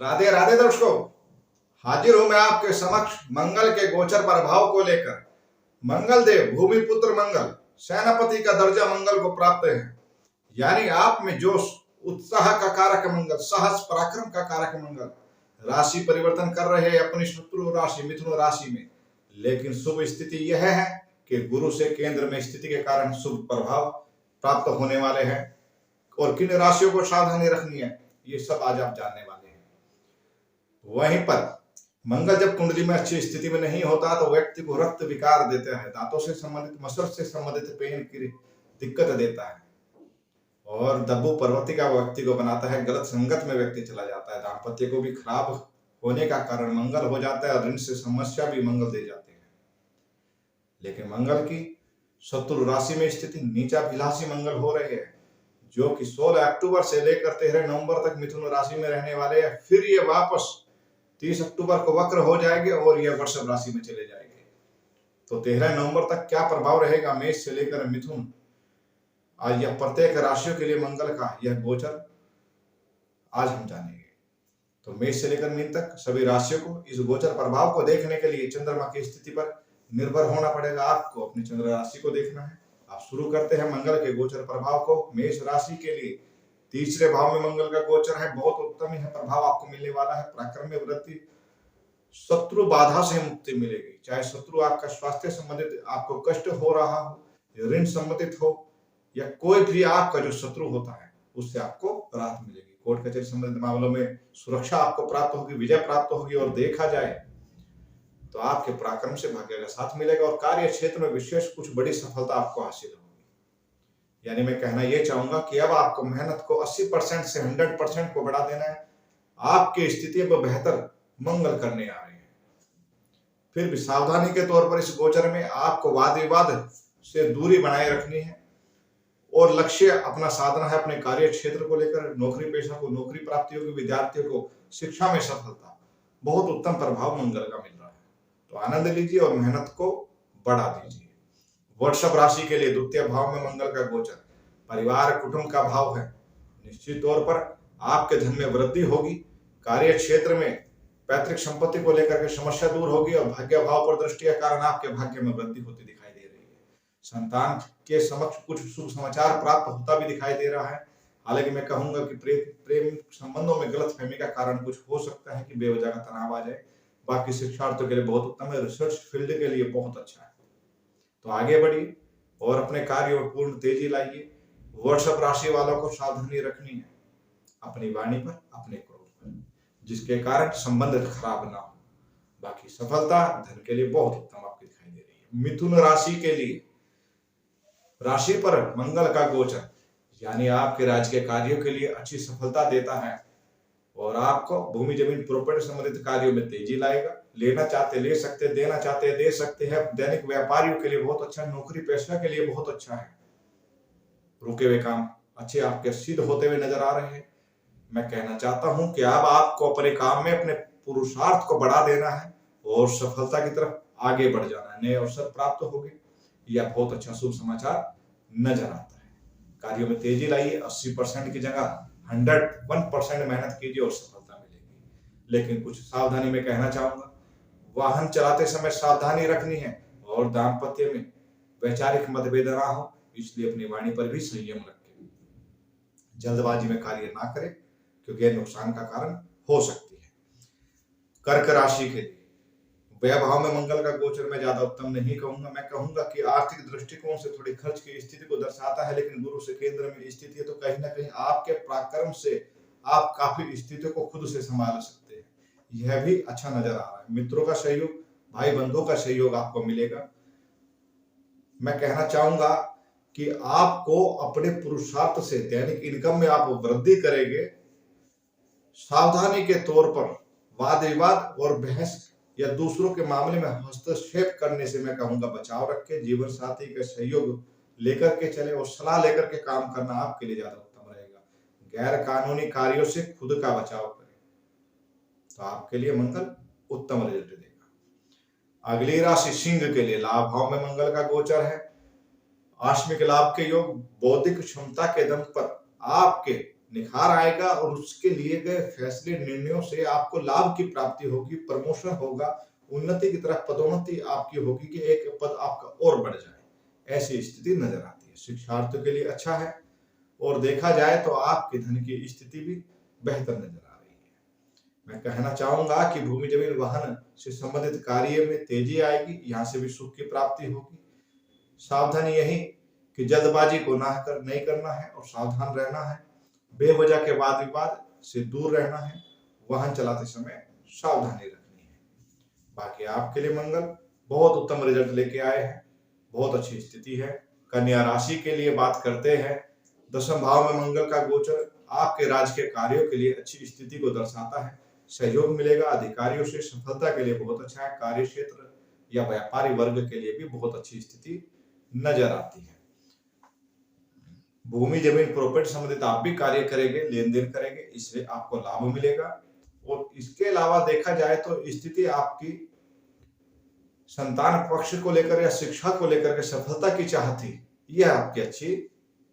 राधे राधे दर्शकों, हाजिर हूं मैं आपके समक्ष मंगल के गोचर प्रभाव को लेकर। मंगल देव भूमि पुत्र मंगल सेनापति का दर्जा मंगल को प्राप्त है, यानी आप में जोश उत्साह का कारक मंगल, साहस पराक्रम का कारक मंगल राशि परिवर्तन कर रहे हैं अपनी शत्रु राशि मिथुन राशि में। लेकिन शुभ स्थिति यह है कि गुरु से केंद्र में स्थिति के कारण शुभ प्रभाव प्राप्त होने वाले हैं। और किन राशियों को सावधानी रखनी है, ये सब आज आप जानने वाले हैं। वहीं पर मंगल जब कुंडली में अच्छी स्थिति में नहीं होता तो व्यक्ति को रक्त विकार देता है, दांतों से संबंधित, मसल से संबंधित पेन की दिक्कत देता है और दब्बू पर्वती का व्यक्ति को बनाता है। गलत संगत में व्यक्ति चला जाता है, दाम्पत्य को भी खराब होने का कारण मंगल हो जाता है और ऋण से समस्या भी मंगल दे जाते हैं। लेकिन मंगल की शत्रु राशि में स्थिति नीचा भिलासी मंगल हो रहे हैं, जो कि 16 अक्टूबर से लेकर 13 नवंबर तक मिथुन राशि में रहने वाले हैं। फिर ये वापस 30 अक्टूबर को वक्र हो जाएंगे और ये वृषभ राशि में चले जाएंगे। तो 13 नवंबर तक क्या प्रभाव रहेगा मेष से लेकर मिथुन, आज यह प्रत्येक राशियों के लिए मंगल का यह गोचर आज हम जानेंगे। तो मेष से लेकर मीन तक सभी राशियों को इस गोचर प्रभाव को देखने के लिए चंद्रमा की स्थिति पर निर्भर होना पड़ेगा। आपको अपनी चंद्र राशि को देखना है। आप शुरू करते हैं मंगल के गोचर प्रभाव को। मेष राशि के लिए तीसरे भाव में मंगल का गोचर है, बहुत उत्तम है प्रभाव आपको मिलने वाला है। पराक्रम में वृद्धि, शत्रु बाधा से मुक्ति मिलेगी। चाहे शत्रु आपका स्वास्थ्य संबंधित आपको कष्ट हो रहा हो, ऋण संबंधित हो, या कोई भी आपका जो शत्रु होता है उससे आपको राहत मिलेगी। कोर्ट कचहरी संबंधित मामलों में सुरक्षा आपको प्राप्त होगी, विजय प्राप्त होगी। और देखा जाए तो आपके पराक्रम से भाग्य का साथ मिलेगा और कार्य क्षेत्र में विशेष कुछ बड़ी सफलता आपको हासिल होगी। यानी मैं कहना यह चाहूंगा कि अब आपको मेहनत को 80% से 100% को बढ़ा देना है। आपकी स्थिति में बेहतर मंगल करने आ रहे हैं। फिर भी सावधानी के तौर पर इस गोचर में आपको वाद विवाद से दूरी बनाए रखनी है और लक्ष्य अपना साधना है अपने कार्य क्षेत्र को लेकर। नौकरी पेशा को नौकरी प्राप्ति होगी, विद्यार्थियों को शिक्षा में सफलता, बहुत उत्तम प्रभाव मंगल का मिल रहा है। तो आनंद लीजिए और मेहनत को बढ़ा दीजिए। वृषभ राशि के लिए द्वितीय भाव में मंगल का गोचर परिवार कुटुंब का भाव है। निश्चित तौर पर आपके धन में वृद्धि होगी। कार्य क्षेत्र में पैतृक संपत्ति को लेकर के समस्या दूर होगी और भाग्य भाव पर दृष्टि के कारण आपके भाग्य में वृद्धि होती दिखाई दे रही है। संतान के समक्ष कुछ शुभ समाचार प्राप्त होता भी दिखाई दे रहा है। हालांकि मैं कहूंगा कि प्रेम संबंधों में गलतफहमी का कारण कुछ हो सकता है कि बेवजह का तनाव आ जाए। बाकी शिक्षार्थियों के लिए बहुत उत्तम है, रिसर्च फील्ड के लिए बहुत अच्छा है। तो आगे बढ़िए और अपने कार्य में पूर्ण तेजी लाइए। वृषभ राशि वालों को सावधानी रखनी है अपनी वाणी पर, अपने क्रोध पर, जिसके कारण संबंध खराब ना हो। बाकी सफलता धन के लिए बहुत उत्तम आपकी दिखाई दे रही है। मिथुन राशि के लिए राशि पर मंगल का गोचर यानी आपके राज्य के कार्यों के लिए अच्छी सफलता देता है और आपको भूमि जमीन प्रॉपर्टी संबंधित कार्यों में तेजी लाएगा। लेना चाहते ले सकते, देना चाहते दे सकते हैं। दैनिक व्यापारियों के लिए बहुत अच्छा, नौकरी पेशा के लिए बहुत अच्छा है। रुके हुए काम अच्छे आपके सिद्ध होते हुए नजर आ रहे हैं। मैं कहना चाहता हूं कि अब आपको अपने काम में अपने पुरुषार्थ को बढ़ा देना है और सफलता की तरफ आगे बढ़ जाना है। नए अवसर प्राप्त होंगे, यह बहुत अच्छा शुभ समाचार नजर आता है। कार्यों में तेजी लाइए। 80% की जगह 101% मेहनत कीजिए और सफलता मिलेगी। लेकिन कुछ सावधानी में कहना चाहूंगा, वाहन चलाते समय सावधानी रखनी है और दाम्पत्य में वैचारिक मतभेद ना हो, इसलिए अपनी वाणी पर भी संयम रखें। जल्दबाजी में कार्य ना करें क्योंकि यह नुकसान का कारण हो सकती है। कर्क राशि के लिए व्यभाव में मंगल का गोचर मैं ज्यादा उत्तम नहीं कहूंगा। मैं कहूंगा कि आर्थिक दृष्टिकोण से थोड़ी खर्च की स्थिति को दर्शाता है, लेकिन गुरु से केंद्र में स्थिति है तो कहीं ना कहीं आपके पराक्रम से आप काफी स्थितियों को खुद से संभाल सकते हैं। यह भी अच्छा नजर आ रहा है। मित्रों का सहयोग, भाई बंधुओं का सहयोग आपको मिलेगा। मैं कहना चाहूंगा कि आपको अपने पुरुषार्थ से दैनिक इनकम में आप वृद्धि करेंगे। सावधानी के तौर पर वाद विवाद और बहस या दूसरों के मामले में हस्तक्षेप करने से मैं कहूंगा बचाव रखें। जीवन साथी का सहयोग लेकर के चले और सलाह लेकर के काम करना आपके लिए ज्यादा उत्तम रहेगा। गैर कानूनी कार्यों से खुद का बचाव करें तो आपके लिए मंगल उत्तम रिजल्ट देगा। अगली राशि सिंह के लिए लाभ भाव में मंगल का गोचर है। आकस्मिक लाभ के योग, बौद्धिक क्षमता के दम पर आपके निखार आएगा और उसके लिए गए फैसले निर्णयों से आपको लाभ की प्राप्ति होगी, प्रमोशन होगा, उन्नति की तरफ पदोन्नति आपकी होगी कि एक पद आपका और बढ़ जाए, ऐसी स्थिति नजर आती है। शिक्षार्थियों के लिए अच्छा है और देखा जाए तो आपके धन की स्थिति भी बेहतर नजर आ रही है। मैं कहना चाहूंगा कि भूमि जमीन वाहन से संबंधित कार्य में तेजी आएगी, यहाँ से भी सुख की प्राप्ति होगी। सावधानी यही कि जल्दबाजी को नहीं करना है और सावधान रहना है। बेवजह के वाद विवाद से दूर रहना है। वाहन चलाते समय सावधानी रखनी है। बाकी आपके लिए मंगल बहुत उत्तम रिजल्ट लेके आए हैं, बहुत अच्छी स्थिति है। कन्या राशि के लिए बात करते हैं, दसम भाव में मंगल का गोचर आपके राजकीय कार्यों के लिए अच्छी स्थिति को दर्शाता है। सहयोग मिलेगा, अधिकारियों से सफलता के लिए बहुत अच्छा है। कार्य क्षेत्र या व्यापारी वर्ग के लिए भी बहुत अच्छी स्थिति नजर आती है। भूमि जमीन प्रॉपर्टी संबंधित आप भी कार्य करेंगे, लेन देन करेंगे, इससे आपको लाभ मिलेगा। और इसके अलावा देखा जाए तो स्थिति आपकी संतान पक्ष को लेकर या शिक्षा को लेकर के सफलता की चाहती, यह आपकी अच्छी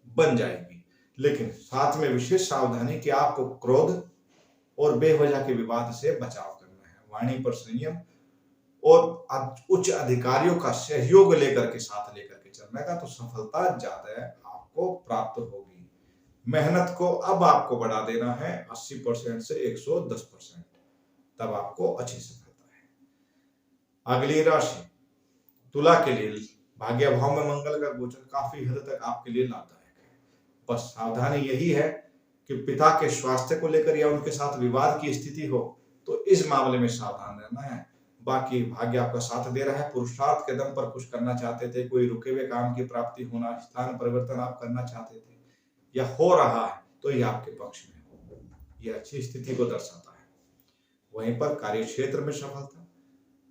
बन जाएगी। लेकिन साथ में विशेष सावधानी कि आपको क्रोध और बेवजह के विवाद से बचाव करना है। वाणी पर संयम और उच्च अधिकारियों का सहयोग लेकर के साथ लेकर के चलने का, तो सफलता ज्यादा आपको प्राप्त होगी। मेहनत को अब आपको बढ़ा देना है 80% से 110%, तब आपको अच्छी सफलता है। अगली राशि तुला के लिए भाग्य भाव में मंगल का गोचर काफी हद तक आपके लिए लाभदायक है। बस सावधानी यही है कि पिता के स्वास्थ्य को लेकर या उनके साथ विवाद की स्थिति हो तो इस मामले में सावधान रहना है। बाकी भाग्य आपका साथ दे रहा है। पुरुषार्थ के दम पर कुछ करना चाहते थे, कोई रुके हुए काम की प्राप्ति होना, स्थान परिवर्तन आप करना चाहते थे या हो रहा है, तो यह आपके पक्ष में हो, यह अच्छी स्थिति को दर्शाता है। वहीं पर कार्य क्षेत्र में सफलता,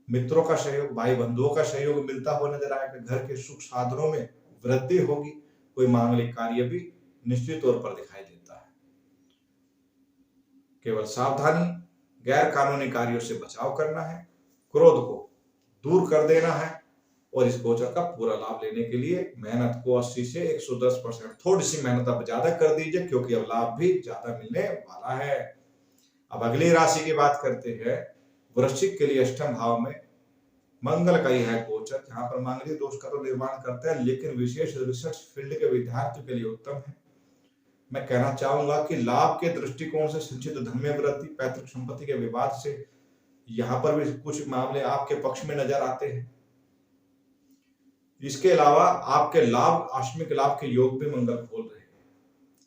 मित्रों का सहयोग, भाई बंधुओं का सहयोग मिलता हुआ नजर आएगा। घर के सुख साधनों में वृद्धि होगी। कोई मांगलिक कार्य भी निश्चित तौर पर दिखाई देता है। केवल सावधानी, गैर कानूनी कार्यों से बचाव करना है, क्रोध को दूर कर देना है और इस गोचर का पूरा लाभ लेने के लिए मेहनत को 80 से 110%, थोड़ी सी मेहनत अब ज्यादा कर दीजिए क्योंकि अब लाभ भी ज्यादा मिलने वाला है। अब अगली राशि की बात करते हैं। वृश्चिक के लिए अष्टम भाव में मंगल का यह गोचर, जहां पर मांगलिक दोष का तो निर्माण करता है, लेकिन विशेष रिसर्च फील्ड के विद्यार्थियों के लिए उत्तम है। मैं कहना चाहूंगा कि लाभ के दृष्टिकोण से संचित धन में वृद्धि, पैतृक संपत्ति के विवाद से यहां पर भी कुछ मामले आपके पक्ष में नजर आते हैं। इसके अलावा आपके लाभ, आकस्मिक लाभ के योग भी मंगल खोल रहे हैं,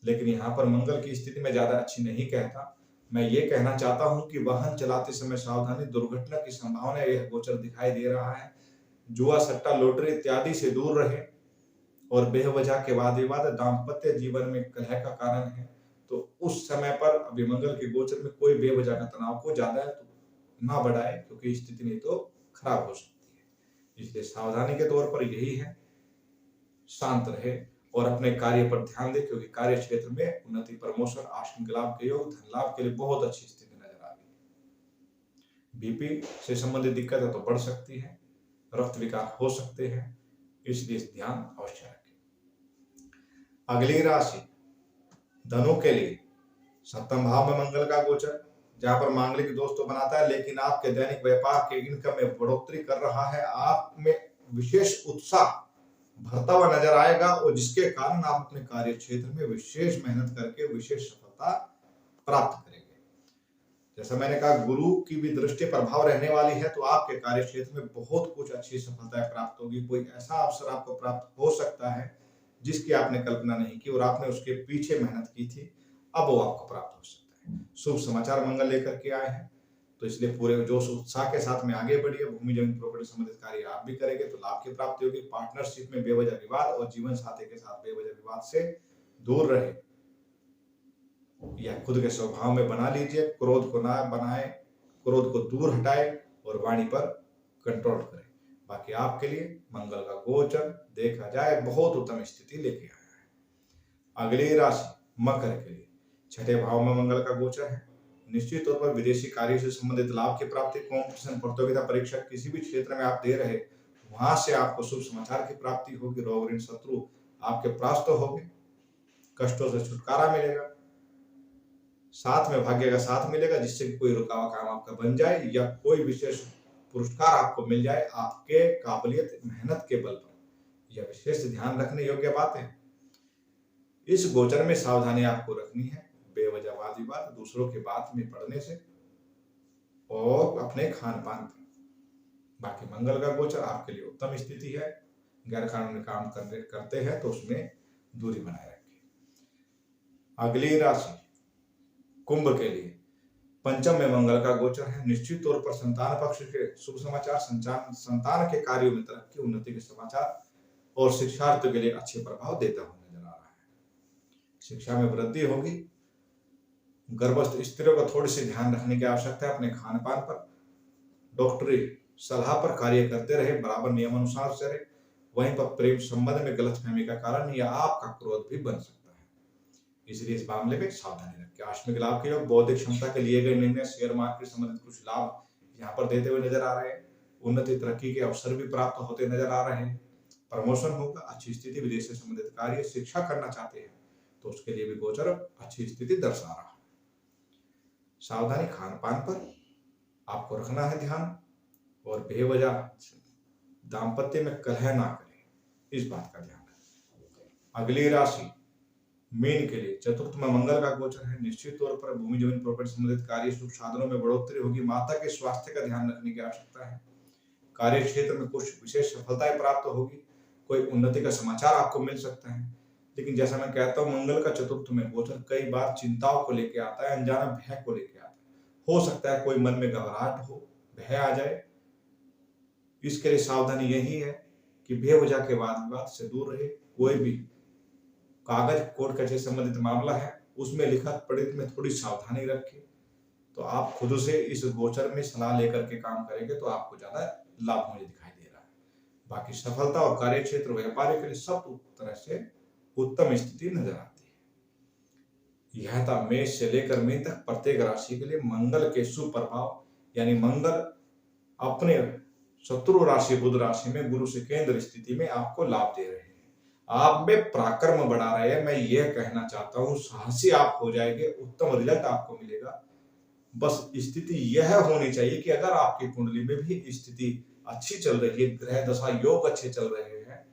लेकिन यहाँ पर मंगल की स्थिति में ज्यादा अच्छी नहीं कहता। मैं ये कहना चाहता हूं कि वाहन चलाते समय सावधानी, दुर्घटना की संभावना यह गोचर दिखाई दे रहा है। जुआ, सट्टा, लॉटरी इत्यादि से दूर रहे और बेवजह के वाद विवाद दाम्पत्य जीवन में कलह का कारण है, तो उस समय पर अभी मंगल के गोचर में कोई बेवजह का तनाव को ज्यादा ना बढ़ाए, क्योंकि स्थिति नहीं तो खराब हो सकती है। इसलिए सावधानी के तौर पर यही है, शांत रहे और अपने कार्य पर ध्यान दे, क्योंकि कार्य क्षेत्र में उन्नति, प्रमोशन, आकस्मिक लाभ के योग, धन लाभ के लिए बहुत अच्छी स्थिति नजर आ रही है। बीपी से संबंधित दिक्कत है तो बढ़ सकती है, रक्त विकार हो सकते हैं, इसलिए ध्यान अवश्य रखें। अगली राशि धनु के लिए सप्तम भाव में मंगल का गोचर, जहां पर मांगलिक दोष तो बनाता है, लेकिन आपके दैनिक व्यापार के इनकम में बढ़ोतरी कर रहा है। आप में विशेष उत्साह भरता हुआ नजर आएगा और जिसके कारण आप अपने कार्य क्षेत्र में विशेष मेहनत करके विशेष सफलता प्राप्त करेंगे। जैसा मैंने कहा, गुरु की भी दृष्टि प्रभाव रहने वाली है, तो आपके कार्य क्षेत्र में बहुत कुछ अच्छी सफलताएं प्राप्त होगी। कोई ऐसा अवसर आपको प्राप्त हो सकता है जिसकी आपने कल्पना नहीं की और आपने उसके पीछे मेहनत की थी, अब वो आपको प्राप्त हो सकता है। शुभ समाचार मंगल लेकर के आए हैं, तो इसलिए पूरे जोश उत्साह के साथ में आगे बढ़िए। भूमि जमीन प्रॉपर्टी संबंधित कार्य आप भी करेंगे तो लाभ की प्राप्ति होगी। पार्टनरशिप में बेवजह विवाद और जीवन साथी के साथ बेवजह विवाद से दूर रहे, या खुद के स्वभाव में बना लीजिए। क्रोध को ना बनाए, क्रोध को दूर हटाए और वाणी पर कंट्रोल करें। बाकी आपके लिए मंगल का गोचर देखा जाए बहुत उत्तम स्थिति लेके आया है। अगली राशि मकर के लिए छठे भाव में मंगल का गोचर है। निश्चित तौर पर विदेशी कार्य से संबंधित लाभ की प्राप्ति, कॉम्पिटिशन, प्रतियोगिता परीक्षा किसी भी क्षेत्र में आप दे रहे, वहां से आपको शुभ समाचार की प्राप्ति होगी। रोग ऋण शत्रु आपके परास्त होंगे, कष्टों से छुटकारा मिलेगा। साथ में भाग्य का साथ मिलेगा, जिससे कि कोई रुका हुआ काम आपका बन जाए या कोई विशेष पुरस्कार आपको मिल जाए आपके काबिलियत मेहनत के बल पर। यह विशेष ध्यान रखने योग्य बात है। इस गोचर में सावधानी आपको रखनी है बेवजह वाद विवाद, दूसरों की बात में पड़ने से और अपने खान पान पर। बाकी मंगल का गोचर आपके लिए उत्तम स्थिति है। गैर कानूनी काम करते हैं तो उसमें दूरी बनाए रखिए। अगली राशि कुंभ के लिए पंचम में मंगल का गोचर है। निश्चित तौर पर संतान पक्ष के शुभ समाचार, संतान के कार्यों में तरक्की, उन्नति के समाचार और शिक्षार्थियों के लिए अच्छे प्रभाव देता हुआ नजर आ रहा है। शिक्षा में वृद्धि होगी। गर्भस्थ स्त्रियों का थोड़ी सी ध्यान रखने की आवश्यकता है अपने खान पान पर। डॉक्टरी सलाह पर कार्य करते रहे, बराबर नियम अनुसार चले। वहीं पर प्रेम संबंध में गलतफहमी का कारण या आपका क्रोध भी बन सकता है, इसलिए इस मामले में सावधानी रखें। आकस्मिक लाभ के योग, बौद्धिक क्षमता के लिए गए निर्णय, शेयर मार्केट संबंधित कुछ लाभ यहाँ पर देते हुए नजर आ रहे हैं। उन्नति तरक्की के अवसर भी प्राप्त होते नजर आ रहे हैं। प्रमोशन होगा, अच्छी स्थिति, विदेश से संबंधित कार्य, शिक्षा करना चाहते हैं तो उसके लिए भी गोचर अच्छी स्थिति दर्शा रहा है। सावधानी खान पान पर आपको रखना है ध्यान, और बेवजह दाम्पत्य में कलह ना करें, इस बात का ध्यान रखें। अगली राशि मीन के लिए चतुर्थ में मंगल का गोचर है। निश्चित तौर पर भूमि जमीन प्रॉपर्टी संबंधित कार्य, सुख साधनों में बढ़ोतरी होगी। माता के स्वास्थ्य का ध्यान रखने की आवश्यकता है। कार्य क्षेत्र में कुछ विशेष सफलताएं प्राप्त होगी। कोई उन्नति का समाचार आपको मिल सकता है। लेकिन जैसा मैं कहता हूँ, मंगल का चतुर्थ में गोचर कई बार चिंताओं को लेकर आता है, अनजाना भय को लेकर आता है। हो सकता है कोई मन में घबराहट हो, भय आ जाए। इसके लिए सावधानी यही है कि बेवजह के वाद विवाद से दूर रहे। कोई भी कागज कोर्ट कचहरी संबंधित मामला है, उसमें लिखत पढ़ित में थोड़ी सावधानी रखें। तो आप खुद से इस गोचर में सलाह लेकर के काम करेंगे तो आपको ज्यादा लाभ मुझे दिखाई दे रहा है। बाकी सफलता और कार्य क्षेत्र, व्यापार के लिए सब तरह से उत्तम स्थिति नजर आती है। यह था मेष से लेकर मीन तक प्रत्येक राशि के लिए मंगल के शुभ प्रभाव। यानी मंगल अपने शत्रु राशि बुध राशि में गुरु से केंद्र स्थिति में आपको लाभ दे रहे हैं। आप में पराक्रम बढ़ा रहे हैं। मैं यह कहना चाहता हूं, साहसी आप हो जाएंगे, उत्तम रिजल्ट आपको मिलेगा। बस स्थिति यह होनी चाहिए कि अगर आपकी कुंडली में भी स्थिति अच्छी चल रही है, ग्रह दशा योग अच्छे चल रहे हैं,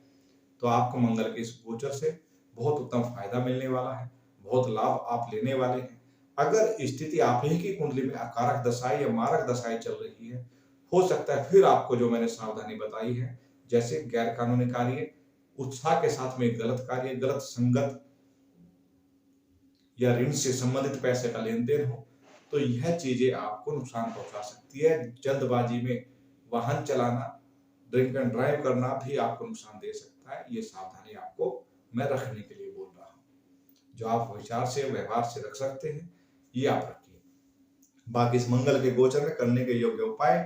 तो आपको मंगल के इस गोचर से बहुत उत्तम फायदा मिलने वाला है, बहुत लाभ आप लेने वाले हैं। अगर स्थिति आप ही की कुंडली में अकारक दशाएं या मारक दशाएं चल रही है, हो सकता है फिर आपको जो मैंने सावधानी बताई है, जैसे गैर कानूनी कार्य, उत्साह के साथ में गलत कार्य, गलत संगत या ऋण से संबंधित पैसे का लेन देन हो, तो यह चीजें आपको नुकसान पहुंचा सकती है। जल्दबाजी में वाहन चलाना, ड्रिंक एंड ड्राइव करना भी आपको नुकसान दे सकता है। ये सावधानी आपको मैं रखने के लिए बोल रहा हूँ। जो आप विचार से व्यवहार से रख सकते हैं, ये आप रखिए। बाकी इस मंगल के गोचर में करने के योग्य उपाय,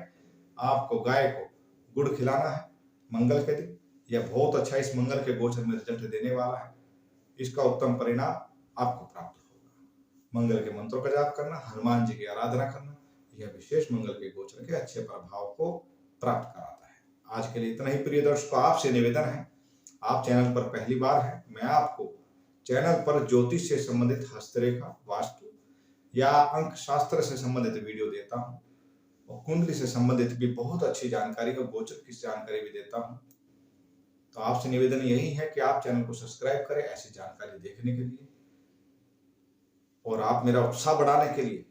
आपको गाय को गुड़ खिलाना है मंगल के दिन। यह बहुत अच्छा इस मंगल के गोचर में रिजल्ट देने वाला है। इसका उत्तम परिणाम आपको प्राप्त होगा। मंगल के मंत्रों का जाप करना, हनुमान जी की आराधना करना, यह विशेष मंगल के गोचर के अच्छे प्रभाव को प्राप्त कराता है। आज के लिए इतना ही। प्रिय दर्शकों, आपसे निवेदन है, आप चैनल पर पहली बार हैं, मैं आपको चैनल पर ज्योतिष से संबंधित हस्तरेखा, वास्तु या अंक शास्त्र से संबंधित वीडियो देता हूं, और कुंडली से संबंधित भी बहुत अच्छी जानकारी और गोचर की जानकारी भी देता हूं। तो आपसे निवेदन यही है कि आप चैनल को सब्सक्राइब करें ऐसी जानकारी देखने के लिए, और आप मेरा उत्साह बढ़ाने के लिए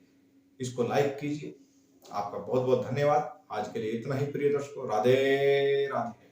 इसको लाइक कीजिए। आपका बहुत बहुत धन्यवाद। आज के लिए इतना ही प्रिय दर्शकों, राधे राधे।